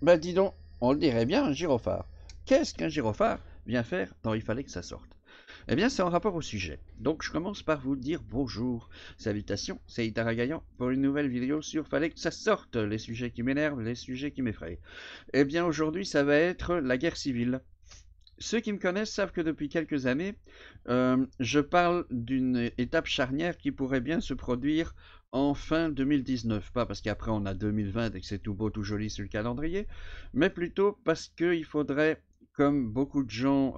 Bah dis donc, on le dirait bien un gyrophare. Qu'est-ce qu'un gyrophare vient faire dans Il fallait que ça sorte? Eh bien, c'est en rapport au sujet. Donc, je commence par vous dire bonjour. Salutations, c'est Itaragayan pour une nouvelle vidéo sur Fallait que ça sorte, les sujets qui m'énervent, les sujets qui m'effraient. Eh bien, aujourd'hui, ça va être la guerre civile. Ceux qui me connaissent savent que depuis quelques années, je parle d'une étape charnière qui pourrait bien se produire en fin 2019. Pas parce qu'après on a 2020 et que c'est tout beau, tout joli sur le calendrier, mais plutôt parce qu'il faudrait, comme beaucoup de gens,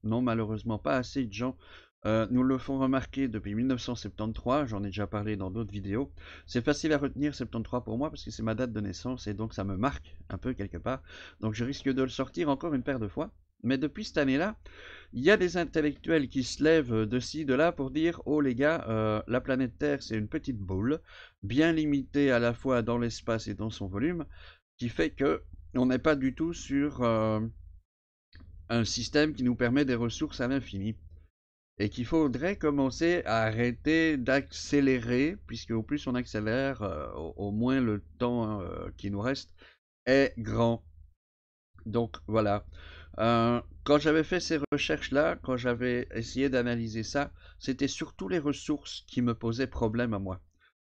non malheureusement pas assez de gens, nous le font remarquer depuis 1973, j'en ai déjà parlé dans d'autres vidéos. C'est facile à retenir 73 pour moi parce que c'est ma date de naissance et donc ça me marque un peu quelque part. Donc je risque de le sortir encore une paire de fois. Mais depuis cette année-là, il y a des intellectuels qui se lèvent de ci, de là pour dire oh les gars, la planète Terre c'est une petite boule, bien limitée à la fois dans l'espace et dans son volume, qui fait que on n'est pas du tout sur un système qui nous permet des ressources à l'infini. Et qu'il faudrait commencer à arrêter d'accélérer, puisque au plus on accélère, au moins le temps qui nous reste est grand. Donc voilà. Quand j'avais fait ces recherches-là, quand j'avais essayé d'analyser ça, c'était surtout les ressources qui me posaient problème à moi.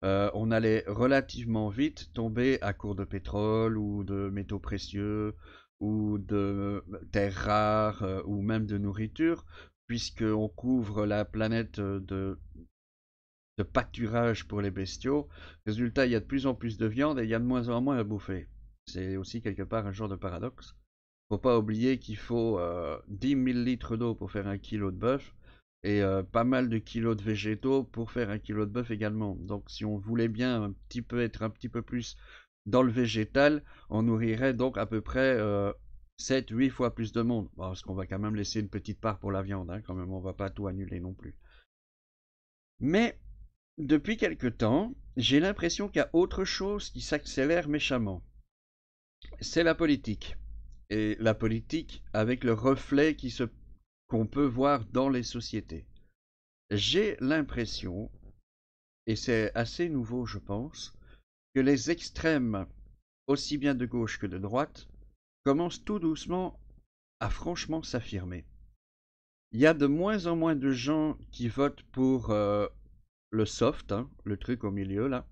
On allait relativement vite tomber à court de pétrole ou de métaux précieux ou de terres rares ou même de nourriture, puisqu'on couvre la planète de pâturage pour les bestiaux. Résultat, il y a de plus en plus de viande et il y a de moins en moins à bouffer. C'est aussi quelque part un genre de paradoxe. Faut pas oublier qu'il faut 10 000 litres d'eau pour faire un kilo de bœuf et pas mal de kilos de végétaux pour faire un kilo de bœuf également. Donc si on voulait bien un petit peu être un petit peu plus dans le végétal, on nourrirait donc à peu près 7-8 fois plus de monde. Bon, parce qu'on va quand même laisser une petite part pour la viande, hein, quand même, on va pas tout annuler non plus. Mais depuis quelque temps, j'ai l'impression qu'il y a autre chose qui s'accélère méchamment. C'est la politique. Et la politique avec le reflet qu'on peut voir dans les sociétés. J'ai l'impression, et c'est assez nouveau je pense, que les extrêmes, aussi bien de gauche que de droite, commencent tout doucement à franchement s'affirmer. Il y a de moins en moins de gens qui votent pour le soft, hein, le truc au milieu là,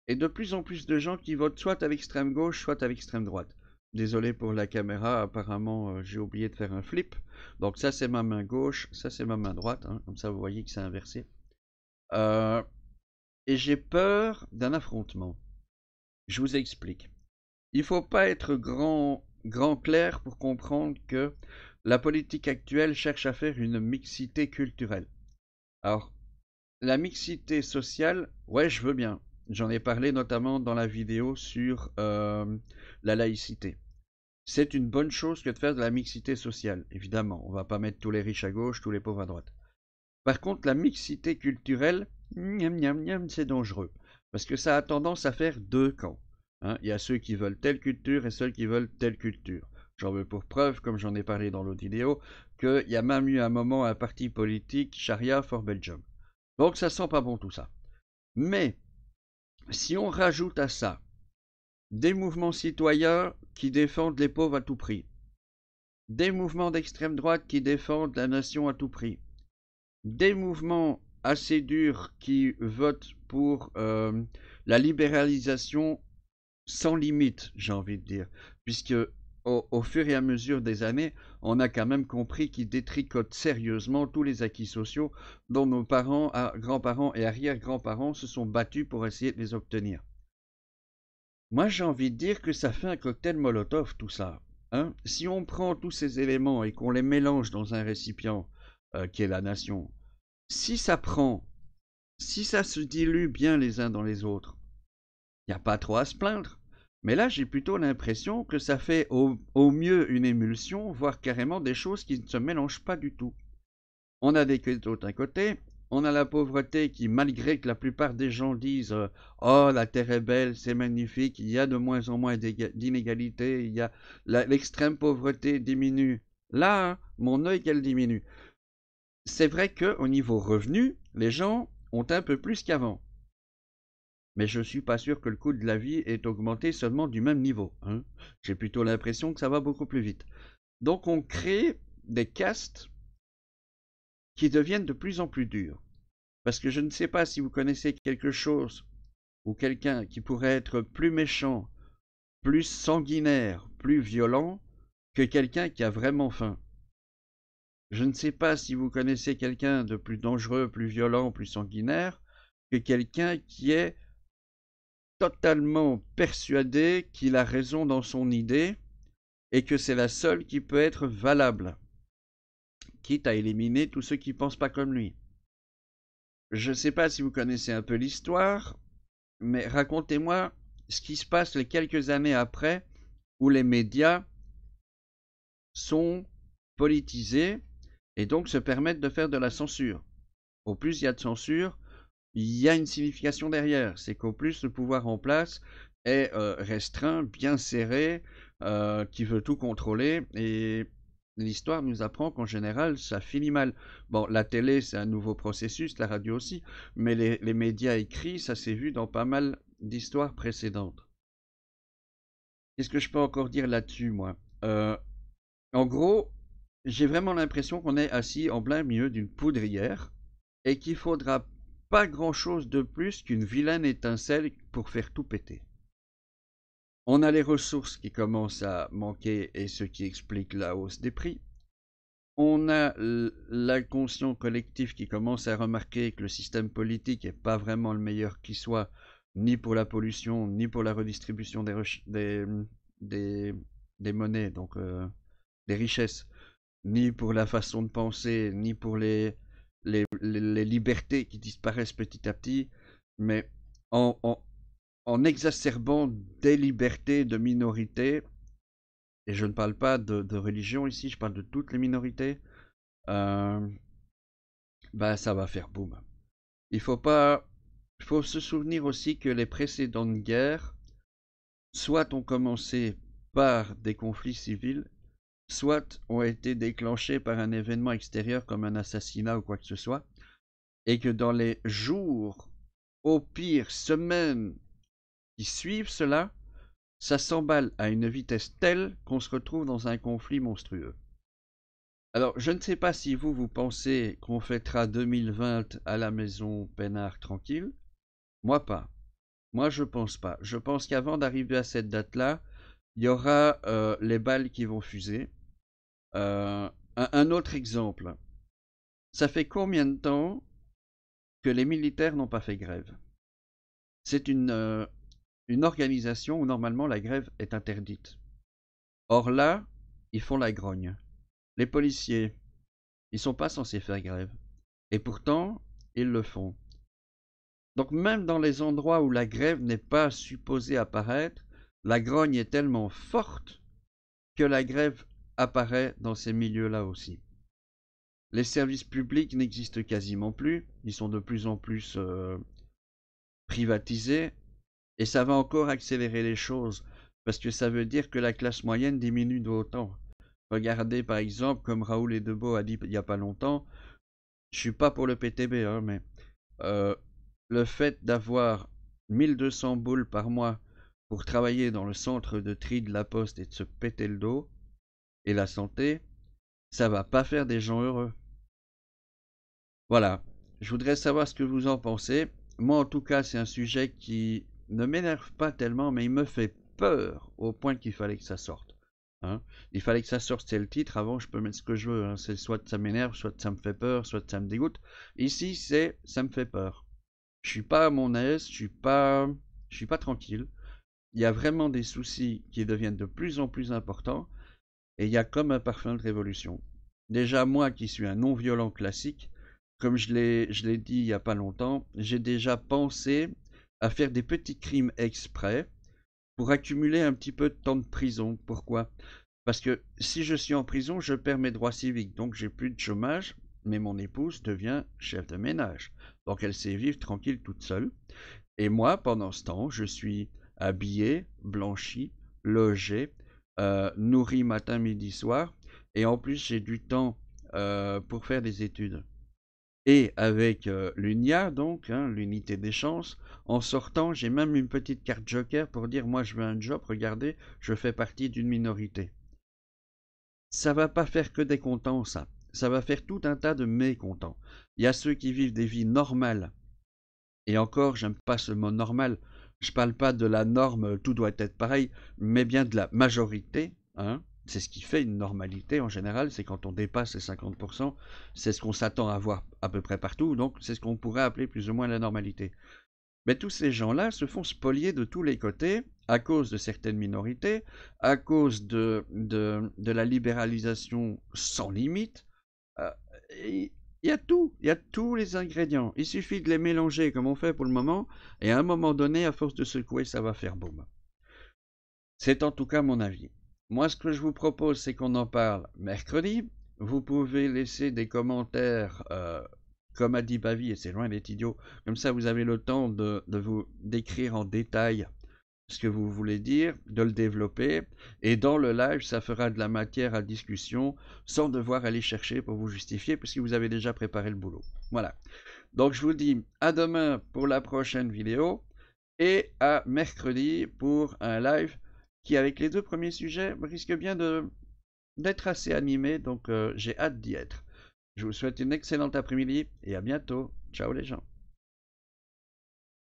et de plus en plus de gens qui votent soit à l'extrême gauche, soit à l'extrême droite. Désolé pour la caméra, apparemment j'ai oublié de faire un flip. Donc ça c'est ma main gauche, ça c'est ma main droite, hein, comme ça vous voyez que c'est inversé. Euh, et j'ai peur d'un affrontement. Je vous explique. Il ne faut pas être grand clair pour comprendre que la politique actuelle cherche à faire une mixité culturelle. Alors, la mixité sociale, ouais, je veux bien. J'en ai parlé notamment dans la vidéo sur la laïcité. C'est une bonne chose que de faire de la mixité sociale, évidemment. On ne va pas mettre tous les riches à gauche, tous les pauvres à droite. Par contre, la mixité culturelle, c'est dangereux. Parce que ça a tendance à faire deux camps. Hein. Il y a ceux qui veulent telle culture et ceux qui veulent telle culture. J'en veux pour preuve, comme j'en ai parlé dans l'autre vidéo, qu'il y a même eu un moment un parti politique, Sharia for Belgium. Donc ça sent pas bon tout ça. Mais si on rajoute à ça des mouvements citoyens qui défendent les pauvres à tout prix, des mouvements d'extrême droite qui défendent la nation à tout prix, des mouvements assez durs qui votent pour la libéralisation sans limite, j'ai envie de dire, puisque au fur et à mesure des années, on a quand même compris qu'ils détricotent sérieusement tous les acquis sociaux dont nos parents, grands-parents et arrière-grands-parents se sont battus pour essayer de les obtenir. Moi, j'ai envie de dire que ça fait un cocktail Molotov, tout ça. Hein. Si on prend tous ces éléments et qu'on les mélange dans un récipient qui est la nation, si ça prend, si ça se dilue bien les uns dans les autres, il n'y a pas trop à se plaindre. Mais là, j'ai plutôt l'impression que ça fait au mieux une émulsion, voire carrément des choses qui ne se mélangent pas du tout. On a des quêtes d'un côté, on a la pauvreté qui, malgré que la plupart des gens disent oh, la terre est belle, c'est magnifique, il y a de moins en moins d'inégalités, il y a l'extrême pauvreté diminue. Là, hein, mon œil qu'elle diminue. C'est vrai qu'au niveau revenu, les gens ont un peu plus qu'avant. mais je suis pas sûr que le coût de la vie ait augmenté seulement du même niveau, hein. J'ai plutôt l'impression que ça va beaucoup plus vite. Donc on crée des castes qui deviennent de plus en plus dures. Parce que je ne sais pas si vous connaissez quelque chose ou quelqu'un qui pourrait être plus méchant, plus sanguinaire, plus violent que quelqu'un qui a vraiment faim. Je ne sais pas si vous connaissez quelqu'un de plus dangereux, plus violent, plus sanguinaire que quelqu'un qui est totalement persuadé qu'il a raison dans son idée et que c'est la seule qui peut être valable, quitte à éliminer tous ceux qui ne pensent pas comme lui. Je ne sais pas si vous connaissez un peu l'histoire, mais racontez-moi ce qui se passe les quelques années après où les médias sont politisés et donc se permettent de faire de la censure. Au plus il y a de censure, il y a une signification derrière. C'est qu'au plus le pouvoir en place est restreint, bien serré, qui veut tout contrôler. Et l'histoire nous apprend qu'en général, ça finit mal. Bon, la télé, c'est un nouveau processus, la radio aussi, mais les médias écrits, ça s'est vu dans pas mal d'histoires précédentes. Qu'est-ce que je peux encore dire là-dessus, moi? En gros, j'ai vraiment l'impression qu'on est assis en plein milieu d'une poudrière et qu'il faudra pas grand-chose de plus qu'une vilaine étincelle pour faire tout péter. On a les ressources qui commencent à manquer et ce qui explique la hausse des prix. On a l'inconscient collectif qui commence à remarquer que le système politique n'est pas vraiment le meilleur qui soit, ni pour la pollution, ni pour la redistribution des, des monnaies, donc des richesses, ni pour la façon de penser, ni pour les libertés qui disparaissent petit à petit, mais en, en, en exacerbant des libertés de minorités, et je ne parle pas de religion ici, je parle de toutes les minorités, euh, bah ça va faire boum. Il faut pas, il faut se souvenir aussi que les précédentes guerres, soit ont commencé par des conflits civils, soit ont été déclenchées par un événement extérieur comme un assassinat ou quoi que ce soit, et que dans les jours, au pire semaines qui suivent cela, ça s'emballe à une vitesse telle qu'on se retrouve dans un conflit monstrueux. Alors, je ne sais pas si vous pensez qu'on fêtera 2020 à la maison peinard tranquille. Moi pas. Moi je pense pas. Je pense qu'avant d'arriver à cette date-là, il y aura les balles qui vont fuser. Un autre exemple. Ça fait combien de temps que les militaires n'ont pas fait grève? C'est une organisation où normalement la grève est interdite. Or là, ils font la grogne. Les policiers, ils sont pas censés faire grève. Et pourtant, ils le font. Donc même dans les endroits où la grève n'est pas supposée apparaître, la grogne est tellement forte que la grève apparaît dans ces milieux-là aussi. Les services publics n'existent quasiment plus, ils sont de plus en plus privatisés, et ça va encore accélérer les choses, parce que ça veut dire que la classe moyenne diminue d'autant. Regardez par exemple, comme Raoul Edebo a dit il n'y a pas longtemps, je suis pas pour le PTB, hein, mais euh, le fait d'avoir 1200 boules par mois pour travailler dans le centre de tri de la poste et de se péter le dos, et la santé, ça va pas faire des gens heureux. Voilà, je voudrais savoir ce que vous en pensez. Moi en tout cas c'est un sujet qui ne m'énerve pas tellement, mais il me fait peur au point qu'il fallait que ça sorte. Hein. Il fallait que ça sorte, c'est le titre, avant je peux mettre ce que je veux, hein. C'est soit ça m'énerve, soit ça me fait peur, soit ça me dégoûte. Ici c'est ça me fait peur. Je suis pas à mon aise, je suis pas tranquille. Il y a vraiment des soucis qui deviennent de plus en plus importants et il y a comme un parfum de révolution. Déjà moi qui suis un non-violent classique, comme je l'ai dit il y a pas longtemps, j'ai déjà pensé à faire des petits crimes exprès pour accumuler un petit peu de temps de prison. Pourquoi? Parce que si je suis en prison, je perds mes droits civiques, donc j'ai plus de chômage, mais mon épouse devient chef de ménage. Donc elle sait vivre tranquille toute seule. Et moi, pendant ce temps, je suis habillé, blanchi, logé, nourri matin, midi, soir. Et en plus, j'ai du temps pour faire des études. Et avec l'UNIA, donc, hein, l'unité des chances, en sortant, j'ai même une petite carte joker pour dire, moi je veux un job, regardez, je fais partie d'une minorité. Ça va pas faire que des contents, ça. Ça va faire tout un tas de mécontents. Il y a ceux qui vivent des vies normales. Et encore, j'aime pas ce mot normal. Je parle pas de la norme, tout doit être pareil, mais bien de la majorité, hein. C'est ce qui fait une normalité en général, c'est quand on dépasse les 50%, c'est ce qu'on s'attend à voir à peu près partout, donc c'est ce qu'on pourrait appeler plus ou moins la normalité. Mais tous ces gens-là se font spolier de tous les côtés à cause de certaines minorités, à cause de la libéralisation sans limite. Euh, Il y a tout, il y a tous les ingrédients. Il suffit de les mélanger comme on fait pour le moment, et à un moment donné, à force de secouer, ça va faire boum. C'est en tout cas mon avis. Moi, ce que je vous propose, c'est qu'on en parle mercredi. Vous pouvez laisser des commentaires, comme a dit Bavi, et c'est loin d'être idiot. Comme ça, vous avez le temps de vous décrire en détail ce que vous voulez dire, de le développer. Et dans le live, ça fera de la matière à discussion sans devoir aller chercher pour vous justifier, puisque vous avez déjà préparé le boulot. Voilà. Donc, je vous dis à demain pour la prochaine vidéo et à mercredi pour un live qui, avec les deux premiers sujets, risque bien d'être assez animé. Donc, j'ai hâte d'y être. Je vous souhaite une excellente après-midi et à bientôt. Ciao les gens.